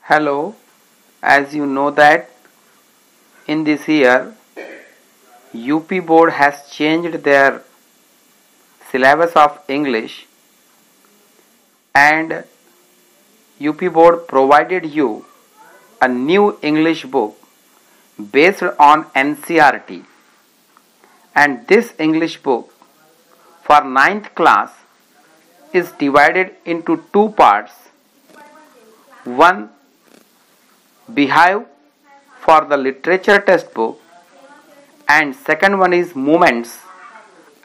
Hello, as you know that in this year UP board has changed their syllabus of English and UP board provided you a new English book based on NCERT, and this English book for ninth class is divided into two parts. One, Behave for the literature textbook, and second one is Moments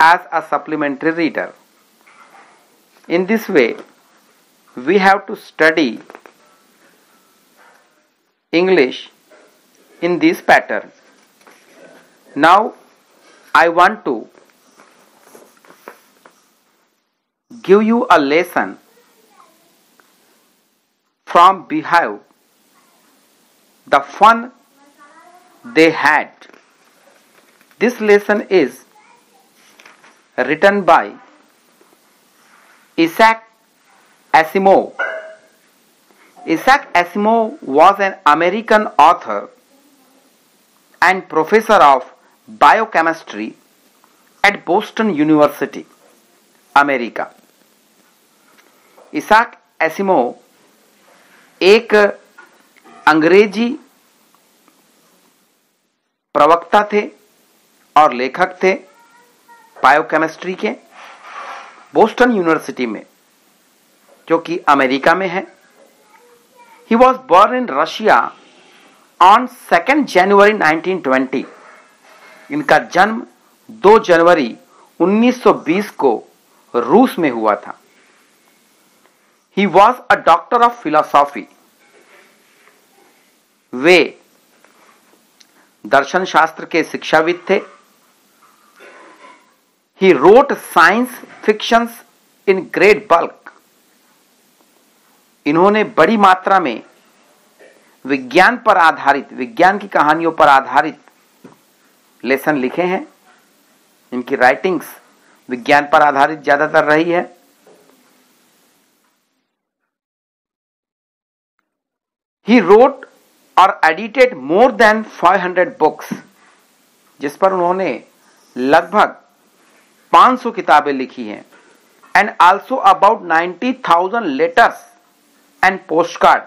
as a supplementary reader. In this way, we have to study English in this pattern. Now, I want to give you a lesson from Behave, the fun they had. This lesson is written by Isaac Asimov. Isaac Asimov was an American author and professor of biochemistry at Boston University, America. Isaac Asimov एक अंग्रेजी प्रवक्ता थे और लेखक थे biochemistry के, Boston university में, जो कि अमेरिका में है. He was born in Russia on 2 January 1920. इनका जन्म 2 जनवरी 1920 को रूस में हुआ था. He was a doctor of philosophy. वे दर्शन शास्त्र के शिक्षाविद थे. He wrote science fictions in great bulk. इन्होंने बड़ी मात्रा में विज्ञान पर आधारित, विज्ञान की कहानियों पर आधारित लेसन लिखे हैं. इनकी राइटिंग्स विज्ञान पर आधारित ज्यादातर रही है. He wrote or edited more than 500 books, जिस पर उन्होंने लगभग 500 किताबें लिखी हैं. And also about 90,000 letters and postcard.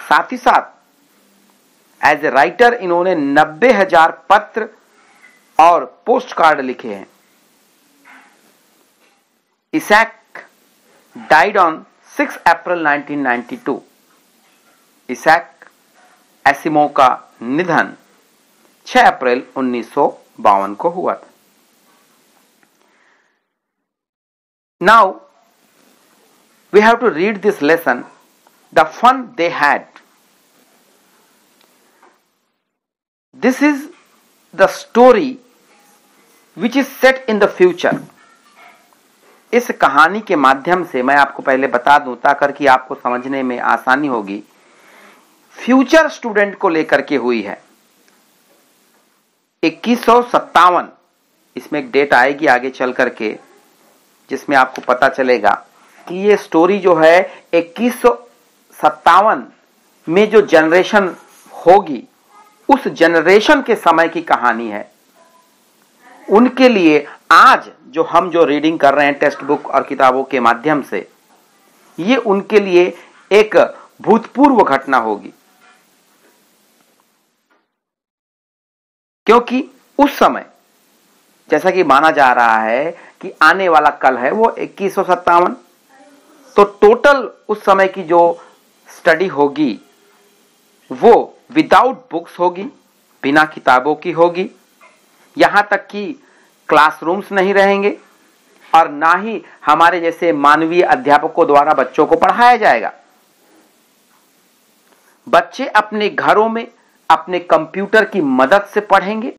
साथ ही साथ एज ए राइटर इन्होंने 90,000 पत्र और पोस्ट कार्ड लिखे हैं. Isaac died on 6 April 1992. Isaac एसिमो का निधन 6 अप्रैल 1952 को हुआ था. Now we have to read this lesson, the fun they had. This is the story which is set in the future. इस कहानी के माध्यम से मैं आपको पहले बता दूं ताकि कि आपको समझने में आसानी होगी. फ्यूचर स्टूडेंट को लेकर के हुई है. 2157, इसमें एक डेट आएगी आगे चल करके जिसमें आपको पता चलेगा कि ये स्टोरी जो है 2157 में जो जनरेशन होगी उस जनरेशन के समय की कहानी है. उनके लिए आज हम जो रीडिंग कर रहे हैं टेक्स्ट बुक और किताबों के माध्यम से, ये उनके लिए एक भूतपूर्व घटना होगी. क्योंकि उस समय जैसा कि माना जा रहा है कि आने वाला कल है वो 2157, तो टोटल उस समय की जो स्टडी होगी वो विदाउट बुक्स होगी, बिना किताबों की होगी. यहां तक कि क्लासरूम्स नहीं रहेंगे और ना ही हमारे जैसे मानवीय अध्यापकों द्वारा बच्चों को पढ़ाया जाएगा. बच्चे अपने घरों में अपने कंप्यूटर की मदद से पढ़ेंगे.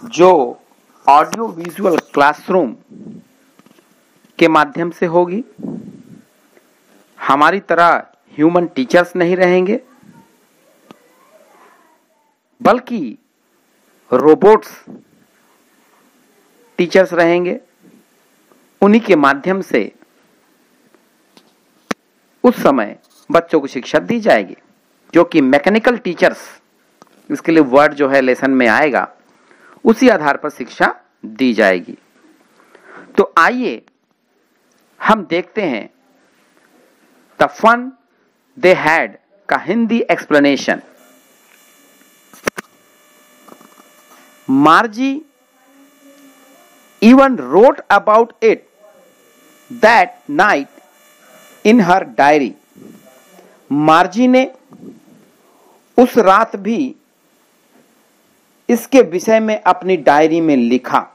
जो ऑडियो विजुअल क्लासरूम के माध्यम से होगी. हमारी तरह ह्यूमन टीचर्स नहीं रहेंगे, बल्कि रोबोट्स टीचर्स रहेंगे. उन्हीं के माध्यम से उस समय बच्चों को शिक्षा दी जाएगी. जो कि मैकेनिकल टीचर्स, इसके लिए वर्ड जो है लेसन में आएगा, उसी आधार पर शिक्षा दी जाएगी। तो आइए हम देखते हैं द फन दे हैड का Hindi explanation. मार्जी even wrote about it that night in her diary। मार्जी ने उस रात भी इसके विषय में अपनी डायरी में लिखा।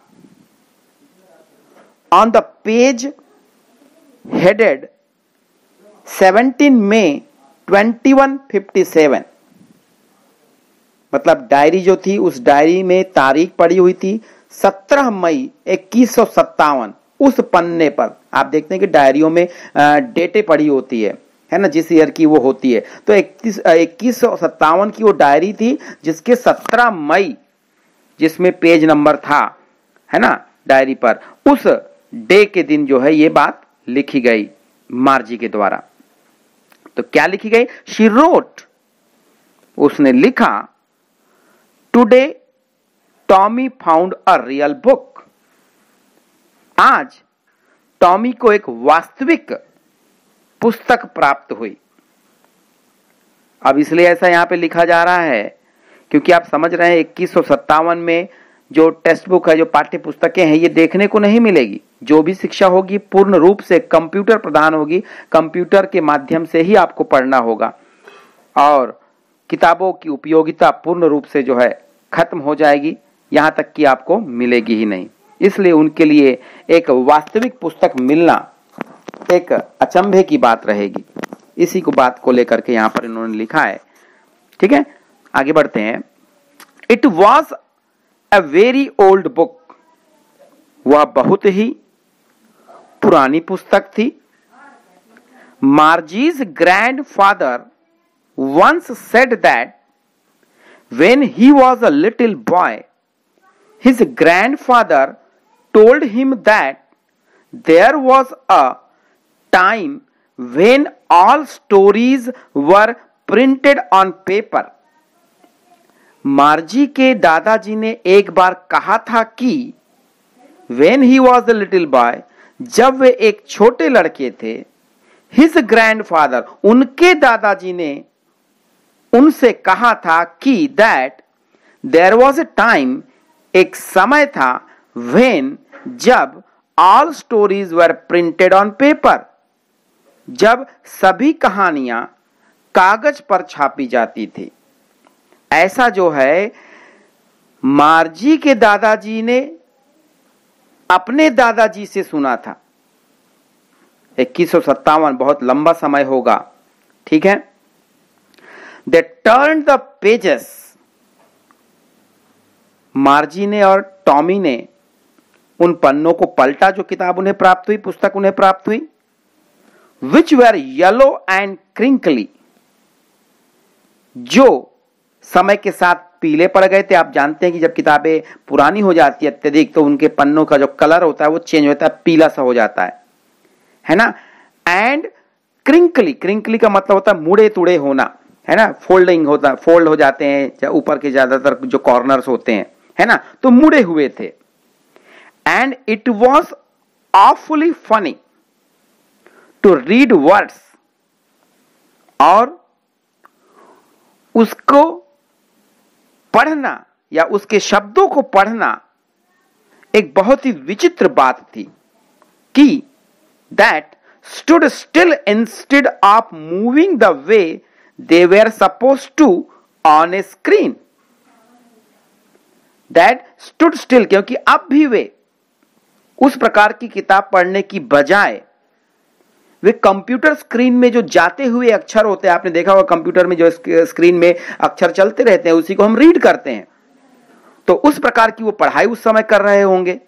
On the page headed 17 May 2157, मतलब डायरी जो थी उस डायरी में तारीख पड़ी हुई थी 17 मई 2157। उस पन्ने पर आप देखते हैं कि डायरियों में डेटें पड़ी होती है ना, जिस ईयर की वो होती है। तो 2157 की वो डायरी थी जिसके 17 मई, जिसमें पेज नंबर था, है ना, डायरी पर, उस डे के दिन जो है ये बात लिखी गई मार्जी के द्वारा। तो क्या लिखी गई? शी रोट, उसने लिखा, today Tommy found a real book. आज टॉमी को एक वास्तविक पुस्तक प्राप्त हुई। अब इसलिए ऐसा यहां पे लिखा जा रहा है क्योंकि आप समझ रहे हैं 2157 में जो टेक्स्ट बुक है, जो पाठ्य पुस्तकें हैं, ये देखने को नहीं मिलेगी। जो भी शिक्षा होगी पूर्ण रूप से कंप्यूटर प्रदान होगी, कंप्यूटर के माध्यम से ही आपको पढ़ना होगा और किताबों की उपयोगिता पूर्ण रूप से जो है खत्म हो जाएगी, यहां तक कि आपको मिलेगी ही नहीं। इसलिए उनके लिए एक वास्तविक पुस्तक मिलना एक अचंभे की बात रहेगी। इसी को बात को लेकर के यहां पर इन्होंने लिखा है। ठीक है, आगे बढ़ते हैं। It was a very old book, वह बहुत ही पुरानी पुस्तक थी। Margie's grandfather once said that when he was a little boy, his grandfather told him that there was a time when all stories were printed on paper। मार्जी के दादाजी ने एक बार कहा था कि when he was a little boy, जब वे एक छोटे लड़के थे, his grandfather, उनके दादाजी ने उनसे कहा था कि that there was a time, एक समय था, व्हेन, जब, all stories were printed on paper, जब सभी कहानियां कागज पर छापी जाती थी। ऐसा जो है मार्जी के दादाजी ने अपने दादाजी से सुना था। 2157 बहुत लंबा समय होगा, ठीक है। They turned the pages, मार्जी ने और टॉमी ने उन पन्नों को पलटा जो किताब उन्हें प्राप्त हुई, पुस्तक उन्हें प्राप्त हुई। Which were yellow and crinkly, जो समय के साथ पीले पड़ गए थे। आप जानते हैं कि जब किताबें पुरानी हो जाती है अत्यधिक तो उनके पन्नों का जो कलर होता है वो चेंज होता है, पीला सा हो जाता है ना। एंड क्रिंकली, क्रिंकली का मतलब होता है मुड़े तुड़े होना, है ना, फोल्डिंग होता, फोल्ड हो जाते हैं ऊपर के ज्यादातर जो कॉर्नर्स होते हैं, है ना, तो मुड़े हुए थे। And it was awfully funny to read words, और उसको पढ़ना या उसके शब्दों को पढ़ना एक बहुत ही विचित्र बात थी कि that stood still instead of moving the way they were supposed to on a screen, that stood still, क्योंकि अब भी वे उस प्रकार की किताब पढ़ने की बजाय वे कंप्यूटर स्क्रीन में जो जाते हुए अक्षर होते हैं, आपने देखा होगा कंप्यूटर में जो स्क्रीन में अक्षर चलते रहते हैं उसी को हम रीड करते हैं, तो उस प्रकार की वो पढ़ाई उस समय कर रहे होंगे।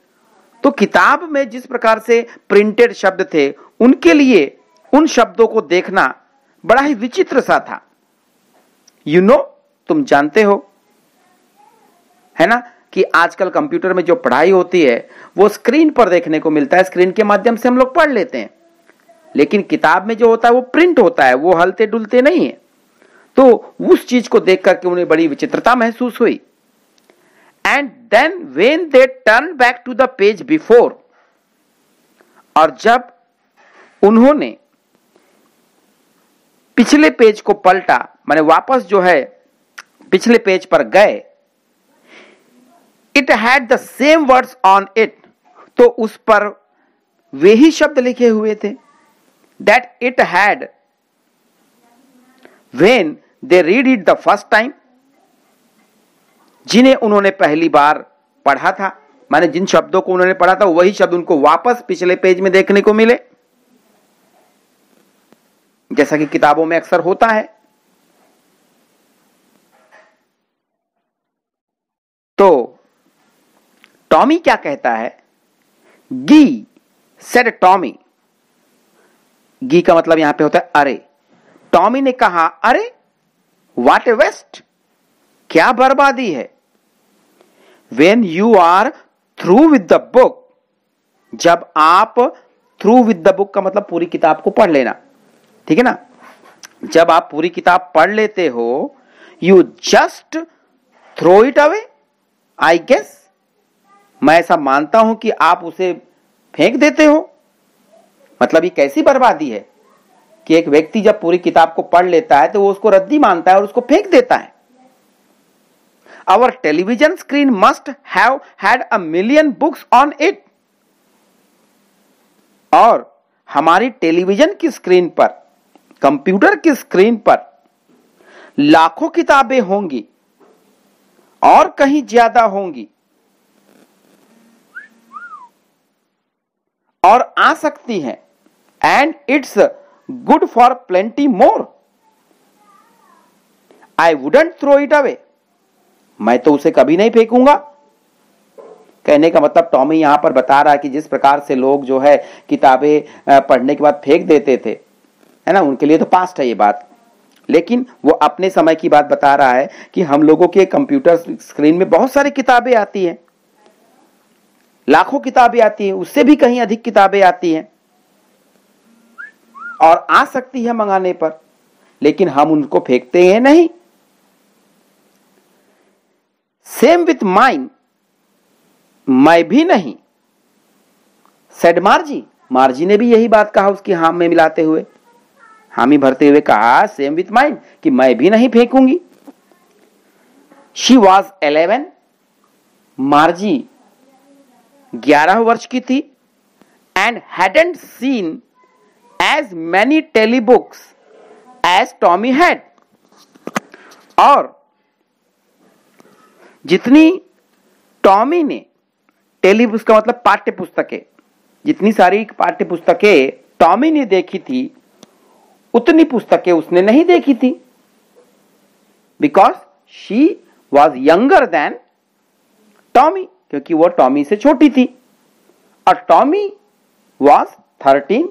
तो किताब में जिस प्रकार से प्रिंटेड शब्द थे उनके लिए उन शब्दों को देखना बड़ा ही विचित्र सा था। तुम जानते हो, है ना, कि आजकल कंप्यूटर में जो पढ़ाई होती है वो स्क्रीन पर देखने को मिलता है, स्क्रीन के माध्यम से हम लोग पढ़ लेते हैं, लेकिन किताब में जो होता है वो प्रिंट होता है, वो हलते डुलते नहीं है। तो उस चीज को देख करके उन्हें बड़ी विचित्रता महसूस हुई। And then when they turn back to the page before, और जब उन्होंने पिछले पेज को पलटा, माने वापस जो है पिछले पेज पर गए, it had the same words on it, तो उस पर वे ही शब्द लिखे हुए थे, that it had when they read it the first time, जिन्हें उन्होंने पहली बार पढ़ा था, माने जिन शब्दों को उन्होंने पढ़ा था वही शब्द उनको वापस पिछले पेज में देखने को मिले, जैसा कि किताबों में अक्सर होता है। तो टॉमी क्या कहता है, गी सेड टॉमी, गी का मतलब यहां पे होता है अरे। टॉमी ने कहा, अरे व्हाट ए वेस्ट, क्या बर्बादी है। When you are through with the book, जब आप through with the book का मतलब पूरी किताब को पढ़ लेना, ठीक है ना, जब आप पूरी किताब पढ़ लेते हो, you just throw it away, I guess, मैं ऐसा मानता हूं कि आप उसे फेंक देते हो। मतलब ये कैसी बर्बादी है कि एक व्यक्ति जब पूरी किताब को पढ़ लेता है तो वो उसको रद्दी मानता है और उसको फेंक देता है। Our television screen must have had a million books on it. और हमारी टेलीविजन की स्क्रीन पर, कंप्यूटर की स्क्रीन पर लाखों किताबें होंगी और कहीं ज्यादा होंगी और आ सकती हैं, and it's good for plenty more. I wouldn't throw it away. मैं तो उसे कभी नहीं फेंकूंगा। कहने का मतलब टॉमी यहां पर बता रहा है कि जिस प्रकार से लोग जो है किताबें पढ़ने के बाद फेंक देते थे, है ना, उनके लिए तो पास्ट है ये बात, लेकिन वो अपने समय की बात बता रहा है कि हम लोगों के कंप्यूटर स्क्रीन में बहुत सारी किताबें आती हैं, लाखों किताबें आती हैं, उससे भी कहीं अधिक किताबें आती हैं और आ सकती है मंगाने पर, लेकिन हम उनको फेंकते हैं नहीं। सेम विथ माइन, मैं भी नहीं, सेड मार्जी, मार्जी ने भी यही बात कहा उसकी हां में मिलाते हुए, हामी भरते हुए कहा सेम विथ माइन कि मैं भी नहीं फेंकूंगी। शी वॉज 11, मार्जी 11 वर्ष की थी, and hadn't seen as many telebooks as Tommy had, और जितनी टॉमी ने, टेलीबुक्स का मतलब पाठ्य पुस्तकें, जितनी सारी पाठ्य पुस्तकें टॉमी ने देखी थी उतनी पुस्तकें उसने नहीं देखी थी, because she was younger than Tommy, क्योंकि वो टॉमी से छोटी थी, और टॉमी वॉज 13,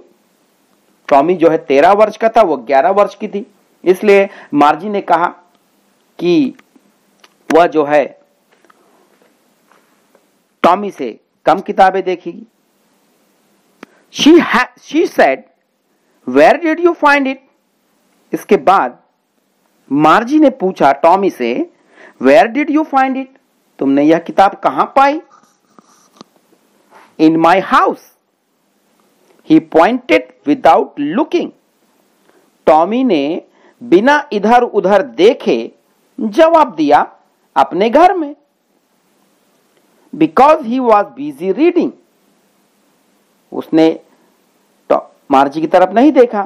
टॉमी जो है 13 वर्ष का था, वो 11 वर्ष की थी, इसलिए मार्जी ने कहा कि वह जो है टॉमी से कम किताबें देखेगी। She said, where did you find it? इसके बाद मार्जी ने पूछा टॉमी से, where did you find it? तुमने यह किताब कहां पाई? In my house. He pointed without looking. Tommy ने बिना इधर उधर देखे जवाब दिया, अपने घर में। Because he was busy reading. उसने मार्जी की तरफ नहीं देखा,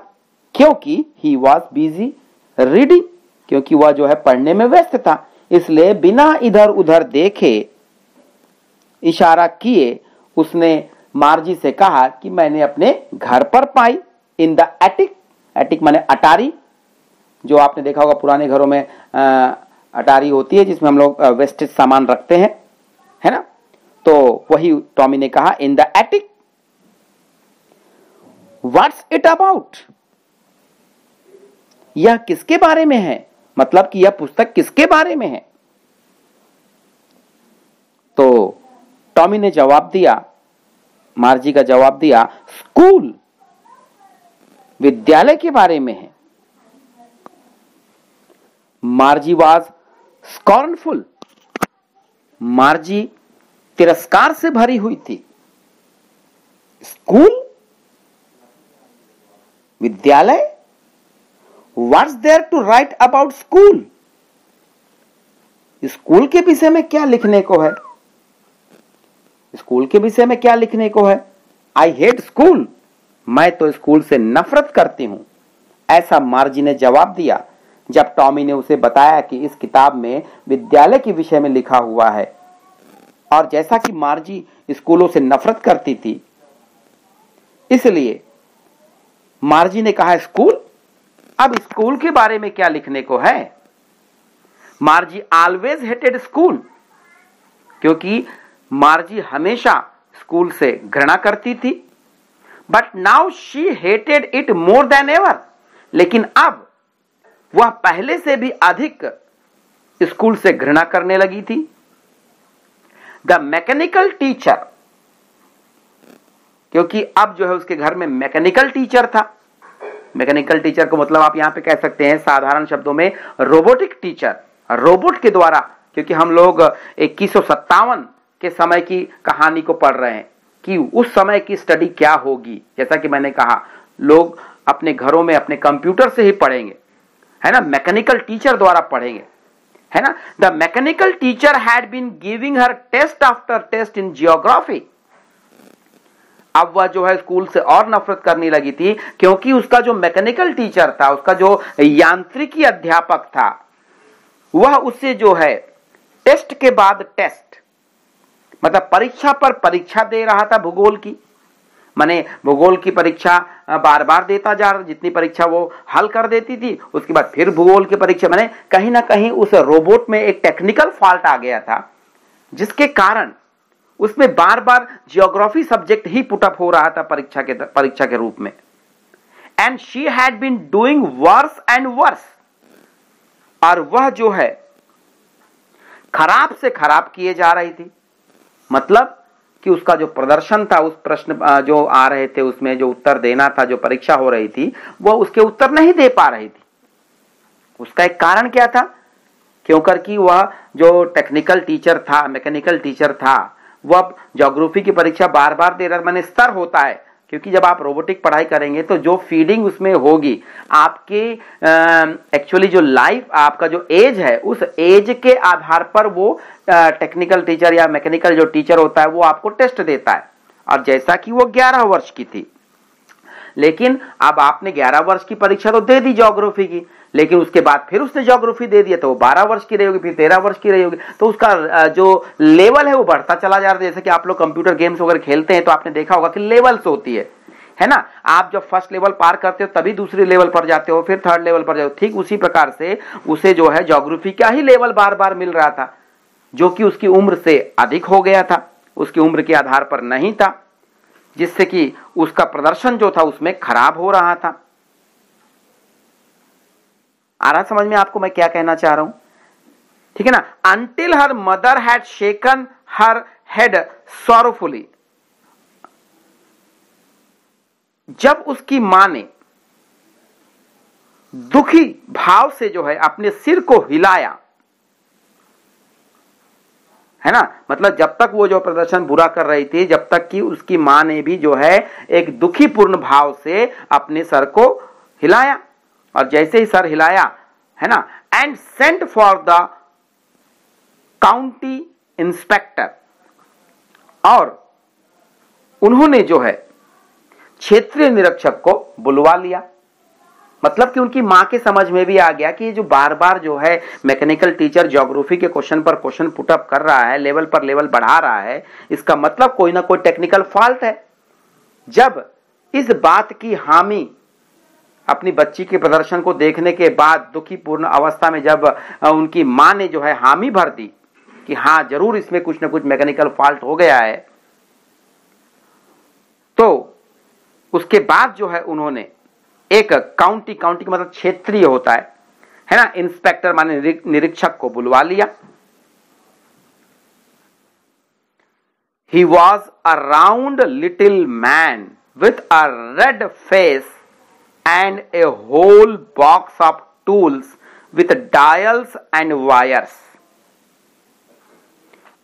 क्योंकि he was busy reading, क्योंकि वह जो है पढ़ने में व्यस्त था, इसलिए बिना इधर उधर देखे, इशारा किए, उसने मार्जी से कहा कि मैंने अपने घर पर पाई, इन द एटिक, एटिक माने अटारी, जो आपने देखा होगा पुराने घरों में अटारी होती है जिसमें हम लोग वेस्टेज सामान रखते हैं, है ना, तो वही टॉमी ने कहा in the attic. What's it about, यह किसके बारे में है, मतलब कि यह पुस्तक किसके बारे में है। तो टॉमी ने जवाब दिया, मार्जी का जवाब दिया, स्कूल, विद्यालय के बारे में है। मार्जी वाज स्कॉर्नफुल, मार्जी तिरस्कार से भरी हुई थी। स्कूल, विद्यालय, what's there to write about school? School के विषय में क्या लिखने को है? स्कूल के विषय में क्या लिखने को है? आई हेट स्कूल, मैं तो स्कूल से नफरत करती हूं, ऐसा मार्जी ने जवाब दिया जब टॉमी ने उसे बताया कि इस किताब में विद्यालय के विषय में लिखा हुआ है। और जैसा कि मार्जी स्कूलों से नफरत करती थी, इसलिए मार्जी ने कहा स्कूल, अब स्कूल के बारे में क्या लिखने को है? मार्जी ऑलवेज हेटेड स्कूल, क्योंकि मार्जी हमेशा स्कूल से घृणा करती थी। But now she hated it more than ever, लेकिन अब वह पहले से भी अधिक स्कूल से घृणा करने लगी थी। द मैकेनिकल टीचर, क्योंकि अब जो है उसके घर में मैकेनिकल टीचर था। मैकेनिकल टीचर को मतलब आप यहां पे कह सकते हैं साधारण शब्दों में रोबोटिक टीचर, रोबोट के द्वारा, क्योंकि हम लोग 2157 के समय की कहानी को पढ़ रहे हैं कि उस समय की स्टडी क्या होगी। जैसा कि मैंने कहा, लोग अपने घरों में अपने कंप्यूटर से ही पढ़ेंगे, है ना, मैकेनिकल टीचर द्वारा पढ़ेंगे, है ना। The mechanical teacher had been giving her test after test in geography. अब वह जो है स्कूल से और नफरत करने लगी थी, क्योंकि उसका जो मैकेनिकल टीचर था, उसका जो यांत्रिकी अध्यापक था, वह उससे जो है टेस्ट के बाद टेस्ट, मतलब परीक्षा पर परीक्षा दे रहा था भूगोल की। माने भूगोल की परीक्षा बार बार देता जा रहा, जितनी परीक्षा वो हल कर देती थी उसके बाद फिर भूगोल की परीक्षा। माने कहीं ना कहीं उस रोबोट में एक टेक्निकल फॉल्ट आ गया था, जिसके कारण उसमें बार बार जियोग्राफी सब्जेक्ट ही पुटअप हो रहा था परीक्षा के रूप में। And she had been doing worse and worse, और वह जो है खराब से खराब किए जा रही थी। मतलब कि उसका जो प्रदर्शन था, उस प्रश्न जो आ रहे थे उसमें जो उत्तर देना था, जो परीक्षा हो रही थी, वह उसके उत्तर नहीं दे पा रही थी। उसका एक कारण क्या था? क्योंकि वह जो टेक्निकल टीचर था, मैकेनिकल टीचर था, वह ज्योग्राफी की परीक्षा बार बार दे रहा, माने स्तर होता है, क्योंकि जब आप रोबोटिक पढ़ाई करेंगे तो जो फीडिंग उसमें होगी, आपके एक्चुअली जो लाइफ, आपका जो एज है, उस एज के आधार पर वो टेक्निकल टीचर या मैकेनिकल जो टीचर होता है वो आपको टेस्ट देता है। और जैसा कि वो 11 वर्ष की थी, लेकिन अब आपने 11 वर्ष की परीक्षा तो दे दी ज्योग्राफी की, लेकिन उसके बाद फिर उसने ज्योग्राफी दे दिया तो वो 12 वर्ष की रही होगी, फिर 13 वर्ष की रही होगी, तो उसका जो लेवल है वो बढ़ता चला जा रहा है। जैसे कि आप लोग कंप्यूटर गेम्स वगैरह खेलते हैं तो आपने देखा होगा कि लेवल्स होती है ना। आप जब फर्स्ट लेवल पार करते हो तभी दूसरे लेवल पर जाते हो, फिर थर्ड लेवल पर जाते हो। ठीक उसी प्रकार से उसे जो है ज्योग्राफी का ही लेवल बार बार मिल रहा था, जो कि उसकी उम्र से अधिक हो गया था, उसकी उम्र के आधार पर नहीं था, जिससे कि उसका प्रदर्शन जो था उसमें खराब हो रहा था। आ रहा समझ में आपको मैं क्या कहना चाह रहा हूं? ठीक है ना। Until her mother had shaken her head sorrowfully, जब उसकी मां ने दुखी भाव से जो है अपने सिर को हिलाया, है ना, मतलब जब तक वो जो प्रदर्शन बुरा कर रही थी, जब तक कि उसकी मां ने भी जो है एक दुखी पूर्ण भाव से अपने सर को हिलाया, और जैसे ही सर हिलाया, है ना, and sent for the county inspector, और उन्होंने जो है क्षेत्रीय निरीक्षक को बुलवा लिया। मतलब कि उनकी मां के समझ में भी आ गया कि ये जो बार बार जो है मैकेनिकल टीचर ज्योग्राफी के क्वेश्चन पर क्वेश्चन पुटअप कर रहा है, लेवल पर लेवल बढ़ा रहा है, इसका मतलब कोई ना कोई टेक्निकल फॉल्ट है। जब इस बात की हामी अपनी बच्ची के प्रदर्शन को देखने के बाद दुखी पूर्ण अवस्था में जब उनकी मां ने जो है हामी भर दी कि हां जरूर इसमें कुछ ना कुछ मैकेनिकल फॉल्ट हो गया है, तो उसके बाद जो है उन्होंने एक काउंटी का मतलब क्षेत्रीय होता है ना, इंस्पेक्टर माने निरीक्षक को बुलवा लिया। He was a round little man with a red face and a whole box of tools with dials and wires.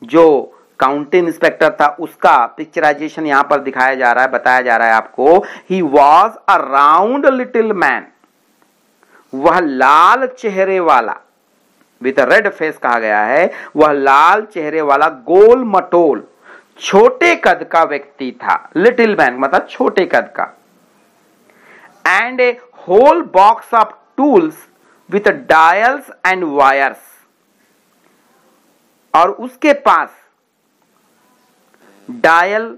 जो काउंटी इंस्पेक्टर था उसका पिक्चराइजेशन यहां पर दिखाया जा रहा है, बताया जा रहा है आपको। He was a round little man, वह लाल चेहरे वाला, विथ रेड फेस कहा गया है, वह लाल चेहरे वाला गोल मटोल छोटे कद का व्यक्ति था। लिटिल मैन मतलब छोटे कद का। And a whole box of tools with dials and wires, और उसके पास डायल,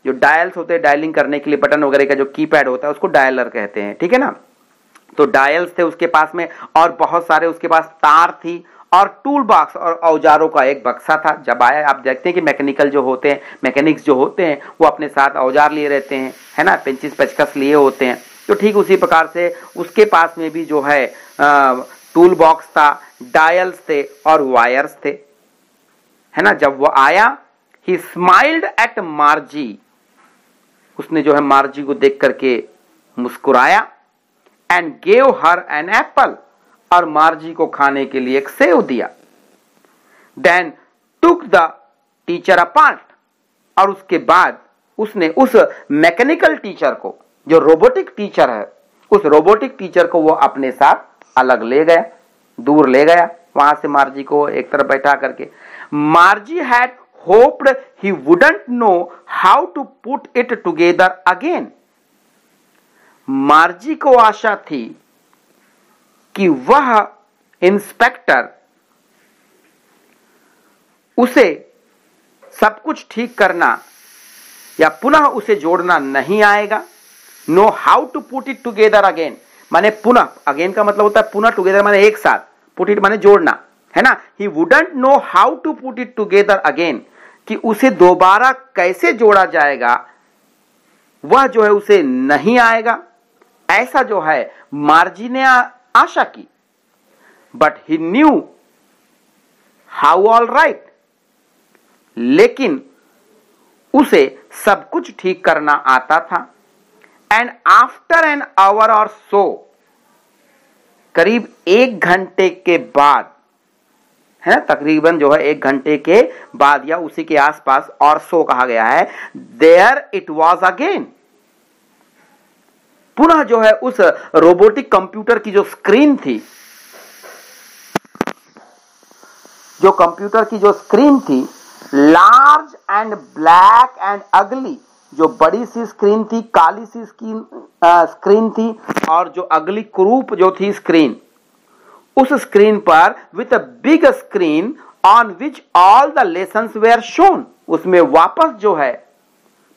जो डायल्स होते हैं डायलिंग करने के लिए, बटन वगैरह का जो कीपैड होता है उसको डायलर कहते हैं, ठीक है ना। तो डायल्स थे उसके पास में, और बहुत सारे उसके पास तार थी, और टूल बॉक्स और औजारों का एक बक्सा था। जब आया आप देखते हैं कि मैकेनिकल जो होते हैं, मैकेनिक्स जो होते हैं वो अपने साथ औजार लिए रहते हैं, है ना, पेंचिस पेचकस लिए होते हैं। तो ठीक उसी प्रकार से उसके पास में भी जो है टूल बॉक्स था, डायल्स थे और वायर्स थे, है ना। जब वो आया, ही स्माइल्ड एट मार्जी, उसने जो है मार्जी को देख करके मुस्कुराया। And gave her an apple, और मार्जी को खाने के लिए एक सेव दिया। Then took the teacher apart, और उसके बाद उसने उस मैकेनिकल टीचर को, जो रोबोटिक टीचर है, उस रोबोटिक टीचर को वो अपने साथ अलग ले गया, दूर ले गया वहां से मार्जी को एक तरफ बैठा करके। Margie had hoped he wouldn't know how to put it together again. Margie को आशा थी कि वह इंस्पेक्टर उसे सब कुछ ठीक करना या पुनः उसे जोड़ना नहीं आएगा। Know how to put it together again माने पुनः, अगेन का मतलब होता है पुनः, टुगेदर माने एक साथ, पुट इट माने जोड़ना, है ना। He wouldn't know how to put it together again, कि उसे दोबारा कैसे जोड़ा जाएगा वह जो है उसे नहीं आएगा, ऐसा जो है मार्जी ने आशा की। But he knew how all right, लेकिन उसे सब कुछ ठीक करना आता था। एंड आफ्टर एन आवर और सो, करीब 1 घंटे के बाद, है ना, तकरीबन जो है 1 घंटे के बाद या उसी के आसपास, और सो कहा गया है, देयर इट वॉज अगेन, पुनः जो है उस रोबोटिक कंप्यूटर की जो स्क्रीन थी, जो कंप्यूटर की जो स्क्रीन थी, लार्ज एंड ब्लैक एंड अगली, जो बड़ी सी स्क्रीन थी, काली सी स्क्रीन थी, और जो अगली कुरूप जो थी स्क्रीन, उस स्क्रीन पर with a big screen on which all the lessons were shown, उसमें वापस जो है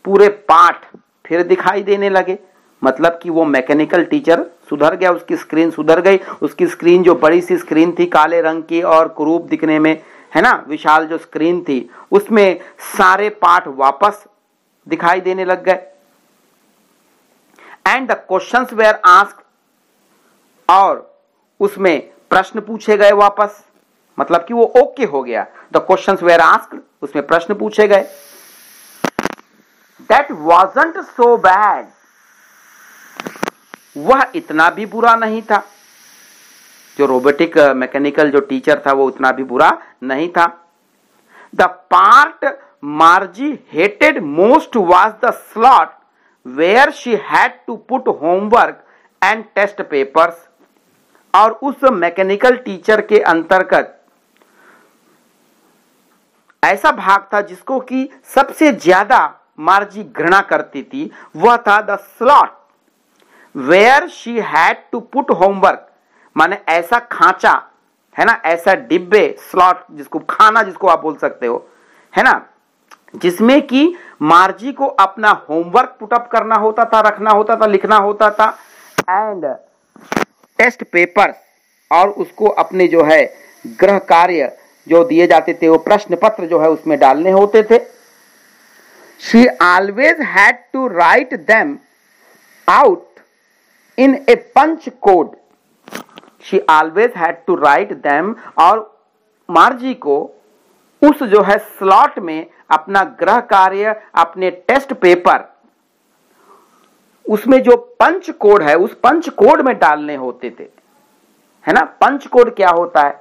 पूरे पाठ फिर दिखाई देने लगे। मतलब कि वो मैकेनिकल टीचर सुधर गया, उसकी स्क्रीन सुधर गई, उसकी स्क्रीन जो बड़ी सी स्क्रीन थी काले रंग की और कुरूप दिखने में, है ना, विशाल जो स्क्रीन थी, उसमें सारे पाठ वापस दिखाई देने लग गए। And the questions were asked, और उसमें प्रश्न पूछे गए वापस, मतलब कि वो ओके हो गया। द क्वेश्चंस वेयर आस्क्ड, उसमें प्रश्न पूछे गए। दैट वाजंट सो बैड, वह इतना भी बुरा नहीं था, जो रोबोटिक मैकेनिकल जो टीचर था वो इतना भी बुरा नहीं था। The part Margie hated most was the slot where she had to put homework and test papers, और उस मैकेनिकल टीचर के अंतर्गत ऐसा भाग था जिसको कि सबसे ज्यादा मार्जी घृणा करती थी, वह था the slot where she had to put homework, माने ऐसा खांचा, है ना, ऐसा डिब्बे, स्लॉट जिसको खाना जिसको आप बोल सकते हो, है ना, जिसमें कि मार्जी को अपना होमवर्क पुटअप करना होता था, रखना होता था, लिखना होता था, एंड टेस्ट पेपर्स, और उसको अपने जो है गृह कार्य जो दिए जाते थे वो प्रश्न पत्र जो है उसमें डालने होते थे। She always had to write them out in a punch code, she always had to write them, और मार्जी को उस जो है स्लॉट में अपना गृह कार्य, अपने टेस्ट पेपर, उसमें जो पंच कोड है उस पंच कोड में डालने होते थे, है ना। पंच कोड क्या होता है,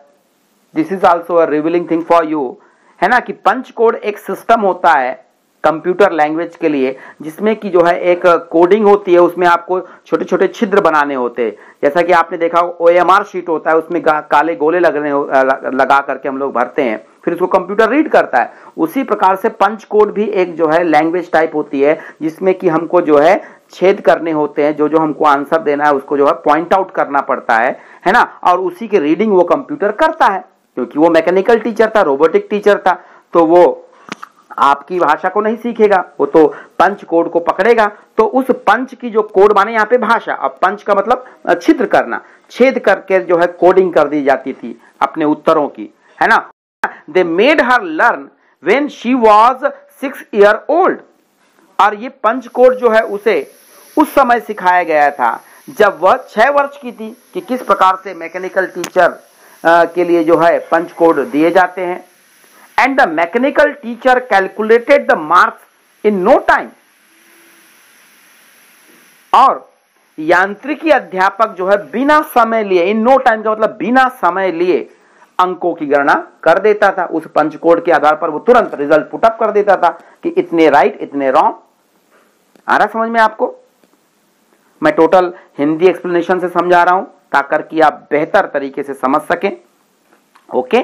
this is also a revealing thing for you, है ना, कि पंच कोड एक सिस्टम होता है कंप्यूटर लैंग्वेज के लिए, जिसमें कि जो है एक कोडिंग होती है, उसमें आपको छोटे छोटे छिद्र बनाने होते हैं। जैसा कि आपने देखा OMR शीट होता है, उसमें काले गोले लगा करके हम लोग भरते हैं, फिर उसको कंप्यूटर रीड करता है। उसी प्रकार से पंच कोड भी एक जो है लैंग्वेज टाइप होती है, जिसमें कि हमको जो है छेद करने होते हैं, जो हमको आंसर देना है उसको जो है पॉइंट आउट करना पड़ता है ना, और उसी की रीडिंग वो कंप्यूटर करता है। क्योंकि वो मैकेनिकल टीचर था, रोबोटिक टीचर था, तो वो आपकी भाषा को नहीं सीखेगा, वो तो पंच कोड को पकड़ेगा। तो उस पंच की जो कोड माने यहाँ पे भाषा, अब पंच का मतलब छिद्र करना, छेद करके जो है कोडिंग कर दी जाती थी अपने उत्तरों की, है ना। They made her learn when she was 6 years old, और ये पंच कोड जो है उसे उस समय सिखाया गया था जब वह 6 वर्ष की थी, कि किस प्रकार से मैकेनिकल टीचर के लिए जो है पंच कोड दिए जाते हैं। And the mechanical teacher calculated the marks in no time, और यांत्रिकी अध्यापक जो है बिना समय लिए, इन नो टाइम का मतलब बिना समय लिए अंकों की गणना कर देता था। उस पंच कोड के आधार पर वो तुरंत रिजल्ट पुटअप कर देता था कि इतने राइट इतने रॉन्ग। आ रहा समझ में आपको? मैं टोटल हिंदी एक्सप्लेनेशन से समझा रहा हूं ताकर कि आप बेहतर तरीके से समझ सकें। Okay,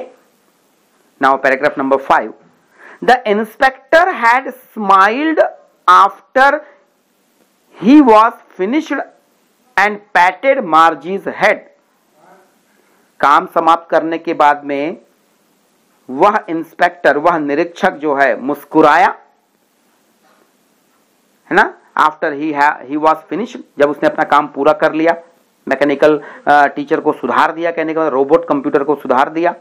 now paragraph number 5। The inspector had smiled after he was finished and patted Margie's head. काम समाप्त करने के बाद में वह इंस्पेक्टर, वह निरीक्षक जो है मुस्कुराया, है ना। आफ्टर ही वॉज फिनिश्ड, जब उसने अपना काम पूरा कर लिया, मैकेनिकल टीचर को सुधार दिया, कहने का रोबोट कंप्यूटर को सुधार दिया।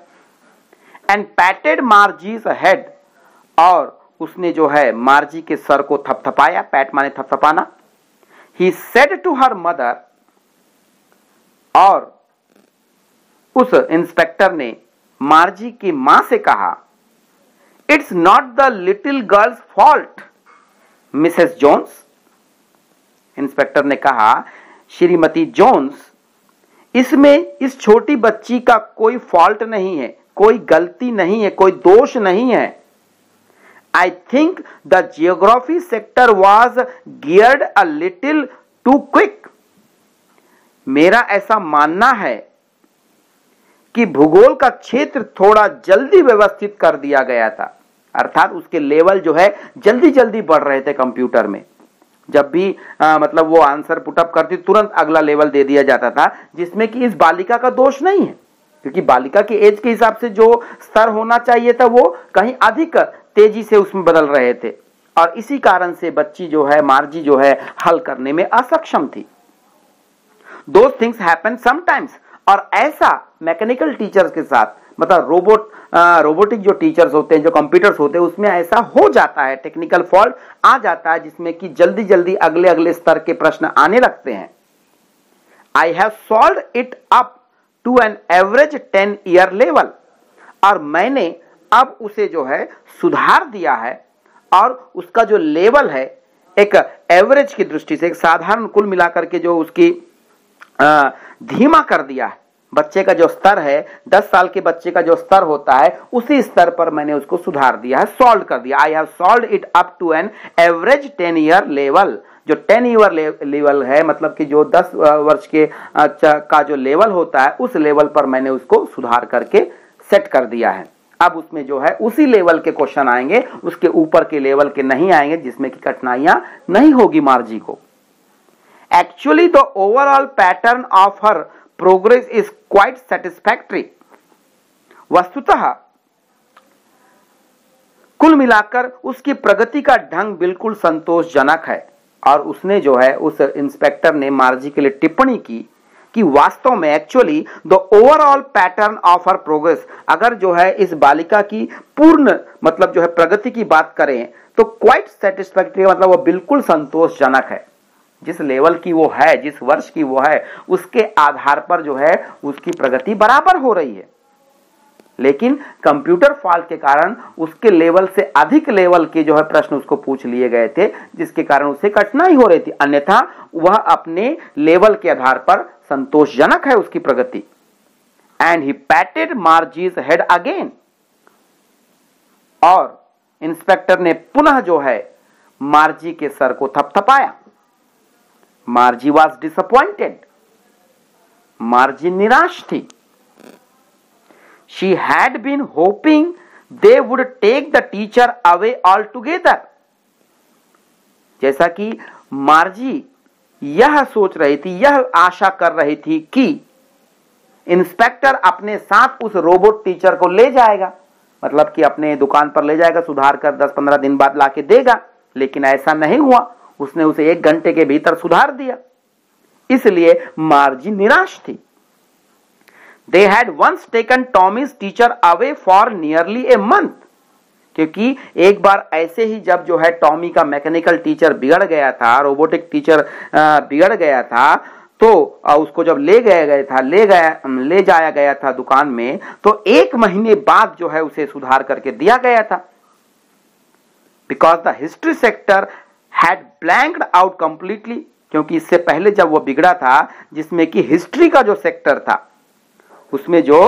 एंड पैटेड मार्जीज हेड, और उसने जो है मार्जी के सर को थपथपाया, पैट माने थपथपाना। He said to her mother, और उस इंस्पेक्टर ने मार्जी की मां से कहा, it's not the little girl's fault Mrs Jones. Inspector ने कहा, श्रीमती जोन्स, इसमें इस छोटी बच्ची का कोई फॉल्ट नहीं है, कोई गलती नहीं है, कोई दोष नहीं है। I think the geography sector was geared a little too quick. मेरा ऐसा मानना है कि भूगोल का क्षेत्र थोड़ा जल्दी व्यवस्थित कर दिया गया था, अर्थात उसके लेवल जो है जल्दी जल्दी बढ़ रहे थे कंप्यूटर में। जब भी मतलब वो आंसर पुटअप करती तुरंत अगला लेवल दे दिया जाता था, जिसमें कि इस बालिका का दोष नहीं है, क्योंकि बालिका के एज के हिसाब से जो स्तर होना चाहिए था वो कहीं अधिक तेजी से उसमें बदल रहे थे, और इसी कारण से बच्ची जो है, मार्जी जो है, हल करने में असक्षम थी। Those things happen sometimes, और ऐसा मैकेनिकल टीचर्स के साथ, मतलब रोबोटिक जो टीचर्स होते हैं, जो कंप्यूटर्स होते हैं, उसमें ऐसा हो जाता है, टेक्निकल फॉल्ट आ जाता है, जिसमें कि जल्दी जल्दी अगले अगले स्तर के प्रश्न आने लगते हैं। I have solve it up to an average 10 year level, और मैंने अब उसे जो है सुधार दिया है, और उसका जो लेवल है एक एवरेज की दृष्टि से, एक साधारण कुल मिलाकर के जो उसकी धीमा कर दिया है। बच्चे का जो स्तर है, 10 साल के बच्चे का जो स्तर होता है, उसी स्तर पर मैंने उसको सुधार दिया है, सॉल्व कर दिया। I have solve it up to an average 10 year level. जो 10 year लेवल है, मतलब कि जो 10 वर्ष के का जो लेवल होता है, उस लेवल पर मैंने उसको सुधार करके सेट कर दिया है। अब उसमें जो है उसी लेवल के क्वेश्चन आएंगे, उसके ऊपर के लेवल के नहीं आएंगे, जिसमें कि कठिनाइयां नहीं होगी मार्जी को। Actually, the overall pattern of her progress is quite satisfactory. वस्तुतः कुल मिलाकर उसकी प्रगति का ढंग बिल्कुल संतोषजनक है, और उसने जो है, उस इंस्पेक्टर ने मार्जी के लिए टिप्पणी की कि वास्तव में actually the overall pattern of her progress, अगर जो है इस बालिका की पूर्ण मतलब जो है प्रगति की बात करें तो क्वाइट सेटिस्फैक्टरी, मतलब वो बिल्कुल संतोषजनक है। जिस लेवल की वो है, जिस वर्ष की वो है, उसके आधार पर जो है उसकी प्रगति बराबर हो रही है। लेकिन कंप्यूटर फॉल्ट के कारण उसके लेवल से अधिक लेवल के जो है प्रश्न उसको पूछ लिए गए थे, जिसके कारण उसे कठिनाई हो रही थी। अन्यथा वह अपने लेवल के आधार पर संतोषजनक है उसकी प्रगति। and he patted Margie's head again. और इंस्पेक्टर ने पुनः जो है मार्जी के सर को थपथपाया. मार्जी वॉज डिसअपॉइंटेड. मार्जी निराश थी. She had been hoping they would take the teacher away all together. जैसा कि मार्जी यह सोच रही थी, यह आशा कर रही थी कि इंस्पेक्टर अपने साथ उस रोबोट टीचर को ले जाएगा, मतलब कि अपने दुकान पर ले जाएगा, सुधार कर 10-15 दिन बाद लाके देगा. लेकिन ऐसा नहीं हुआ. उसने उसे 1 घंटे के भीतर सुधार दिया. इसलिए मार्जी निराश थी. They had once taken Tommy's teacher away for nearly a month. क्योंकि एक बार ऐसे ही जब जो है टॉमी का मैकेनिकल टीचर बिगड़ गया था, रोबोटिक टीचर बिगड़ गया था, तो उसको जब ले जाया गया था दुकान में, तो 1 महीने बाद जो है उसे सुधार करके दिया गया था. Because the history sector had blanked out completely. क्योंकि इससे पहले जब वो बिगड़ा था, जिसमें कि हिस्ट्री का जो सेक्टर था, उसमें जो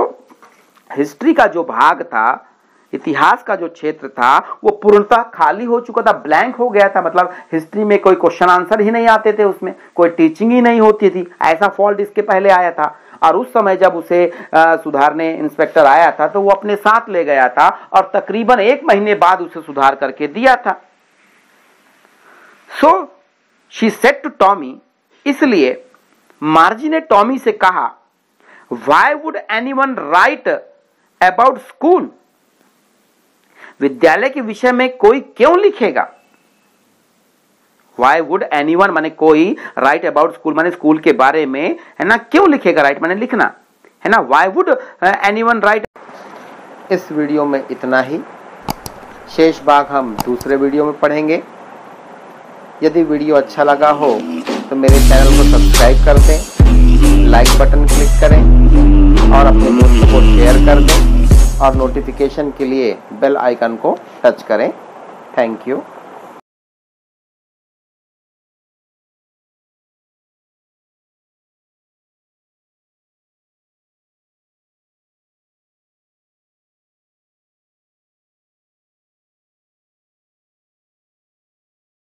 हिस्ट्री का जो भाग था, इतिहास का जो क्षेत्र था, वो पूर्णतः खाली हो चुका था, ब्लैंक हो गया था. मतलब हिस्ट्री में कोई क्वेश्चन आंसर ही नहीं आते थे, उसमें कोई टीचिंग ही नहीं होती थी. ऐसा फॉल्ट इसके पहले आया था. और उस समय जब उसे सुधारने इंस्पेक्टर आया था, तो वो अपने साथ ले गया था और तकरीबन 1 महीने बाद उसे सुधार करके दिया था. So she said to Tommy. इसलिए मार्जी ने टॉमी से कहा, why would anyone write about school. विद्यालय के विषय में कोई क्यों लिखेगा. Why would anyone माने कोई, राइट अबाउट स्कूल माने स्कूल के बारे में, है ना, क्यों लिखेगा. राइट माने लिखना, है ना. Why would anyone write. इस वीडियो में इतना ही. शेष भाग हम दूसरे वीडियो में पढ़ेंगे. यदि वीडियो अच्छा लगा हो तो मेरे चैनल को सब्सक्राइब कर दें, लाइक बटन क्लिक करें और अपने दोस्तों को शेयर कर दें और नोटिफिकेशन के लिए बेल आइकन को टच करें. Thank you.